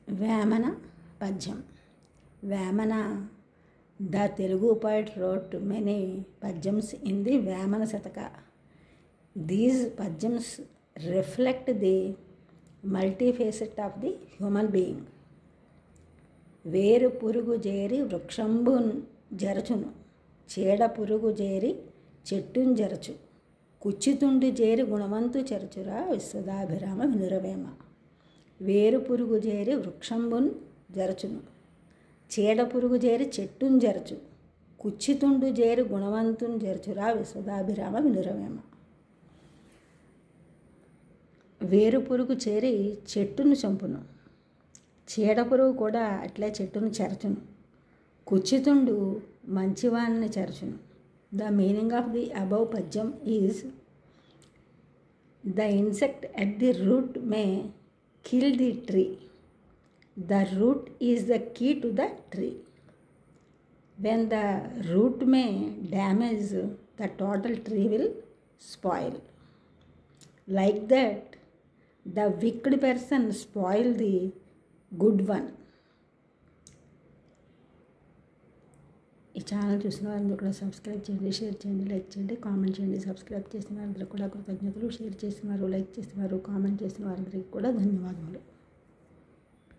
వేమన పద్యం. Vemana, the Telugu poet, wrote many padyams in the Vemana Shataka. These padyams reflect the multifacet of the human being. వేరు పురుగు చేరి వృక్షంబున్ జరచును, చీడ పురుగు చేరి చెట్టున్ జరచు, కుచ్చితుండి చేరి గుణవంతు చరచురా విశ్వదాభిరామ వినురవేమ. వేరు పురుగు చేరి వృక్షంబున్ జరచును, చీడ పురుగు చేరి చెట్టున్ జరచు, కుచ్చితుండు చేరి గుణవంతున్ జరచురా విశ్వదాభిరామ వినురవేమ. వేరు పురుగు చేరి చెట్టును చంపును, చీడ పురుగు కూడా అట్లే చెట్టును చెరచును, కుచ్చితుండు మంచివాన్ని చెరచును. The meaning of the above పద్యం is: the insect at the root may kill the tree. The root is the key to the tree. When the root may damage, the total tree will spoil. Like that, the wicked person spoil the good one. ఈ channel చూసిన వారందరూ కూడా subscribe చేయండి, share చేయండి, like చేయండి, comment చేయండి. Subscribe చేసిన వారందరూ కూడా కృతజ్ఞతలు. షేర్ చేసిన వారు, లైక్ చేసిన వారు, కామెంట్ చేసిన వారందరికీ కూడా ధన్యవాదములు.